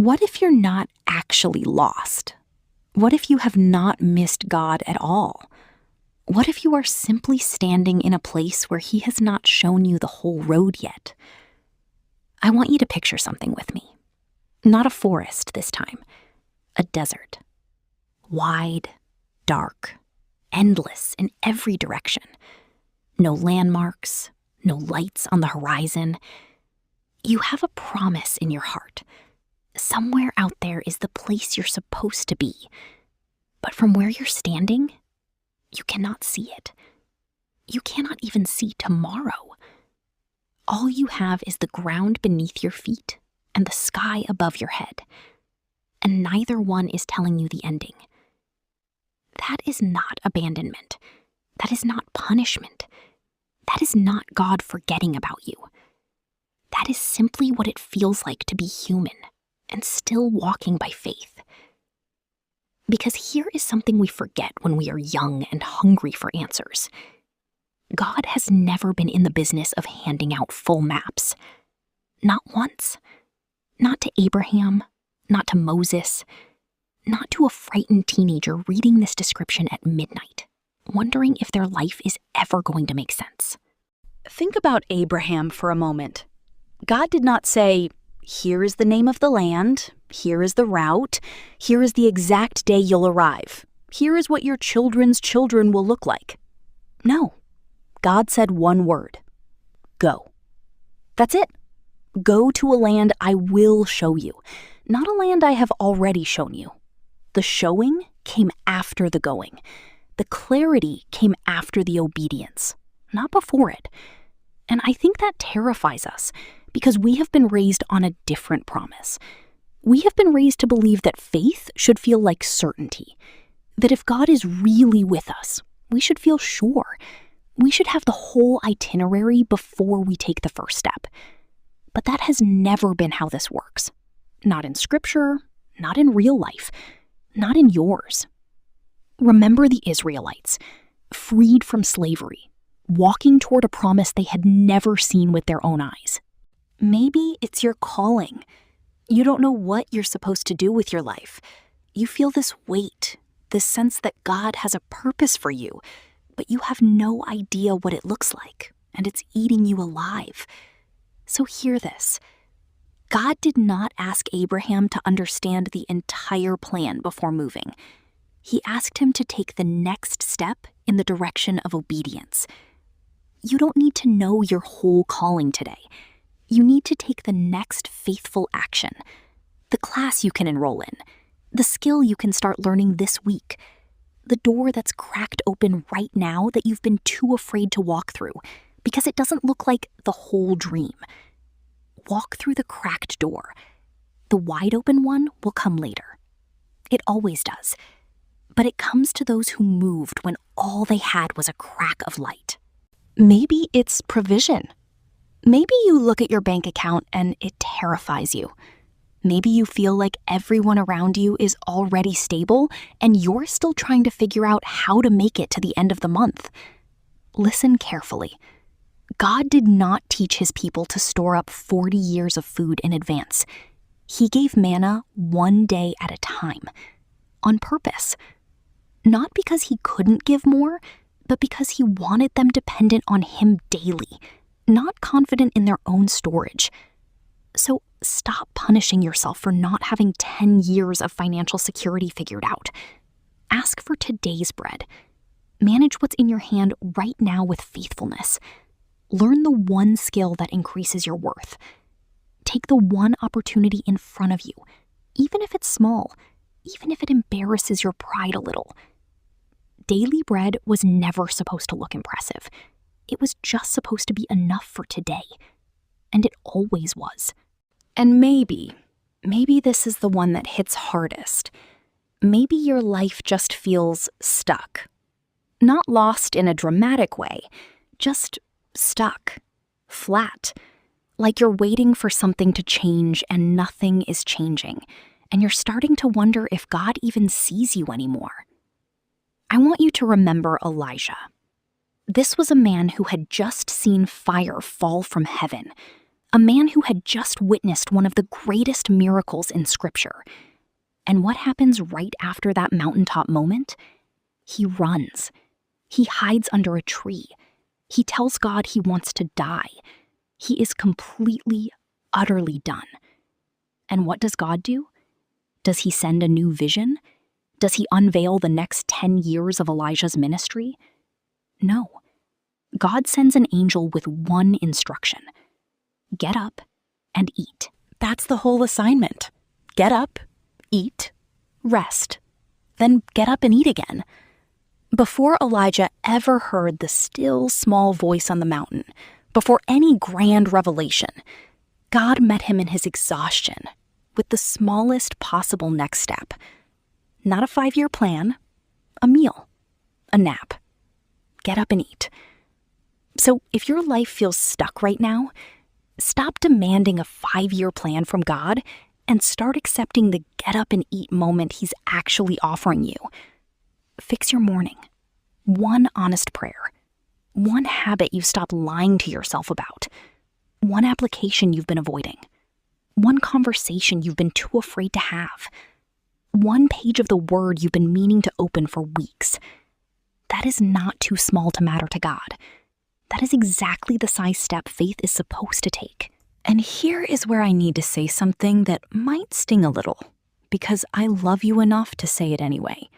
What if you're not actually lost? What if you have not missed God at all? What if you are simply standing in a place where He has not shown you the whole road yet? I want you to picture something with me. Not a forest this time, a desert. Wide, dark, endless in every direction. No landmarks, no lights on the horizon. You have a promise in your heart. Somewhere out there is the place you're supposed to be. But from where you're standing, you cannot see it. You cannot even see tomorrow. All you have is the ground beneath your feet and the sky above your head. And neither one is telling you the ending. That is not abandonment. That is not punishment. That is not God forgetting about you. That is simply what it feels like to be human and still walking by faith. Because here is something we forget when we are young and hungry for answers. God has never been in the business of handing out full maps. Not once. Not to Abraham, not to Moses, not to a frightened teenager reading this description at midnight, wondering if their life is ever going to make sense. Think about Abraham for a moment. God did not say, here is the name of the land, here is the route, here is the exact day you'll arrive, here is what your children's children will look like. No. God said one word. Go. That's it. Go to a land I will show you, not a land I have already shown you. The showing came after the going. The clarity came after the obedience, not before it. And I think that terrifies us because we have been raised on a different promise. We have been raised to believe that faith should feel like certainty, that if God is really with us, we should feel sure. We should have the whole itinerary before we take the first step. But that has never been how this works. Not in Scripture, not in real life, not in yours. Remember the Israelites, freed from slavery, walking toward a promise they had never seen with their own eyes. Maybe it's your calling. You don't know what you're supposed to do with your life. You feel this weight, this sense that God has a purpose for you, but you have no idea what it looks like, and it's eating you alive. So hear this. God did not ask Abraham to understand the entire plan before moving. He asked him to take the next step in the direction of obedience. You don't need to know your whole calling today. You need to take the next faithful action, the class you can enroll in, the skill you can start learning this week, the door that's cracked open right now that you've been too afraid to walk through because it doesn't look like the whole dream. Walk through the cracked door. The wide open one will come later. It always does. But it comes to those who moved when all they had was a crack of light. Maybe it's provision. Maybe you look at your bank account and it terrifies you. Maybe you feel like everyone around you is already stable and you're still trying to figure out how to make it to the end of the month. Listen carefully. God did not teach his people to store up 40 years of food in advance. He gave manna one day at a time, on purpose. Not because he couldn't give more, but because he wanted them dependent on him daily, not confident in their own storage. So stop punishing yourself for not having 10 years of financial security figured out. Ask for today's bread. Manage what's in your hand right now with faithfulness. Learn the one skill that increases your worth. Take the one opportunity in front of you, even if it's small, even if it embarrasses your pride a little. Daily bread was never supposed to look impressive. It was just supposed to be enough for today. And it always was. And maybe this is the one that hits hardest. Maybe your life just feels stuck. Not lost in a dramatic way, just stuck, flat, like you're waiting for something to change and nothing is changing, and you're starting to wonder if God even sees you anymore. I want you to remember Elijah. This was a man who had just seen fire fall from heaven, a man who had just witnessed one of the greatest miracles in Scripture. And what happens right after that mountaintop moment? He runs. He hides under a tree. He tells God he wants to die. He is completely, utterly done. And what does God do? Does he send a new vision? Does he unveil the next 10 years of Elijah's ministry? No. God sends an angel with one instruction: get up and eat. That's the whole assignment. Get up, eat, rest, then get up and eat again. Before Elijah ever heard the still, small voice on the mountain, before any grand revelation, God met him in his exhaustion with the smallest possible next step. Not a 5-year plan, a meal, a nap. Get up and eat. So if your life feels stuck right now, stop demanding a 5-year plan from God and start accepting the get up and eat moment he's actually offering you. Fix your morning. One honest prayer. One habit you've stopped lying to yourself about. One application you've been avoiding. One conversation you've been too afraid to have. One page of the Word you've been meaning to open for weeks. That is not too small to matter to God. That is exactly the size step faith is supposed to take. And here is where I need to say something that might sting a little, because I love you enough to say it anyway.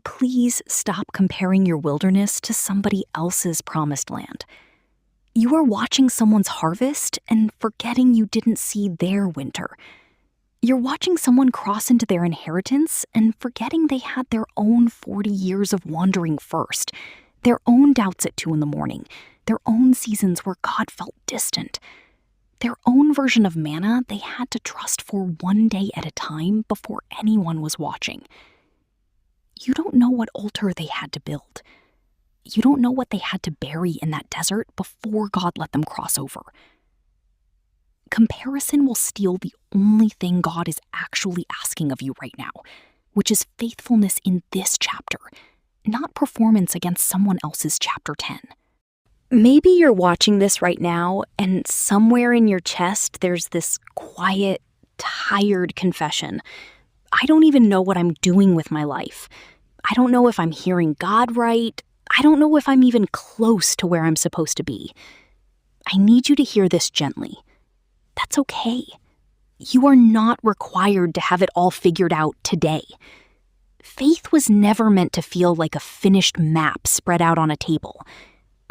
Please stop comparing your wilderness to somebody else's promised land. You are watching someone's harvest and forgetting you didn't see their winter. You're watching someone cross into their inheritance and forgetting they had their own 40 years of wandering first, their own doubts at 2 a.m, their own seasons where God felt distant, their own version of manna they had to trust for one day at a time before anyone was watching. You don't know what altar they had to build. You don't know what they had to bury in that desert before God let them cross over. Comparison will steal the only thing God is actually asking of you right now, which is faithfulness in this chapter, not performance against someone else's chapter 10. Maybe you're watching this right now, and somewhere in your chest there's this quiet, tired confession. I don't even know what I'm doing with my life. I don't know if I'm hearing God right. I don't know if I'm even close to where I'm supposed to be. I need you to hear this gently. That's okay. You are not required to have it all figured out today. Faith was never meant to feel like a finished map spread out on a table.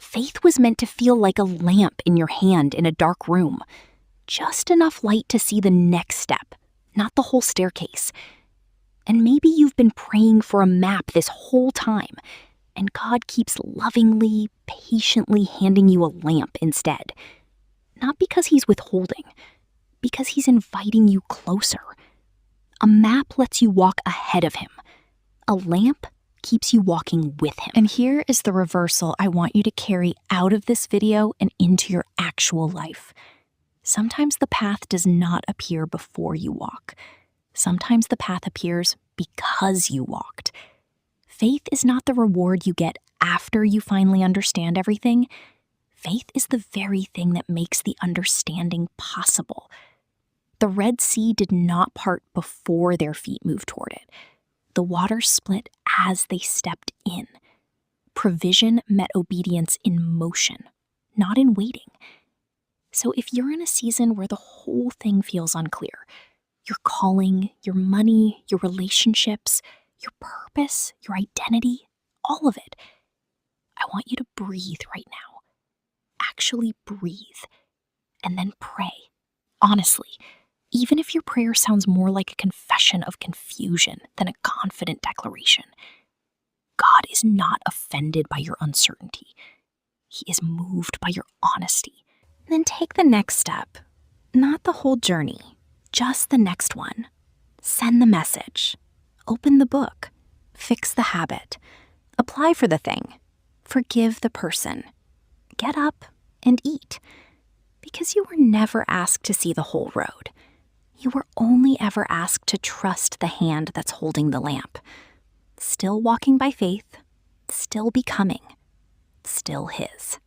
Faith was meant to feel like a lamp in your hand in a dark room. Just enough light to see the next step, not the whole staircase. And maybe you've been praying for a map this whole time, and God keeps lovingly, patiently handing you a lamp instead. Not because he's withholding, because he's inviting you closer. A map lets you walk ahead of him. A lamp keeps you walking with him. And here is the reversal I want you to carry out of this video and into your actual life. Sometimes the path does not appear before you walk. Sometimes the path appears because you walked. Faith is not the reward you get after you finally understand everything. Faith is the very thing that makes the understanding possible. The Red Sea did not part before their feet moved toward it. The waters split as they stepped in. Provision met obedience in motion, not in waiting. So if you're in a season where the whole thing feels unclear, your calling, your money, your relationships, your purpose, your identity, all of it, I want you to breathe right now. Actually breathe, and then pray. Honestly, even if your prayer sounds more like a confession of confusion than a confident declaration, God is not offended by your uncertainty. He is moved by your honesty. Then take the next step. Not the whole journey, just the next one. Send the message. Open the book. Fix the habit. Apply for the thing. Forgive the person. Get up and eat. Because you were never asked to see the whole road. You were only ever asked to trust the hand that's holding the lamp. Still walking by faith, still becoming, still his.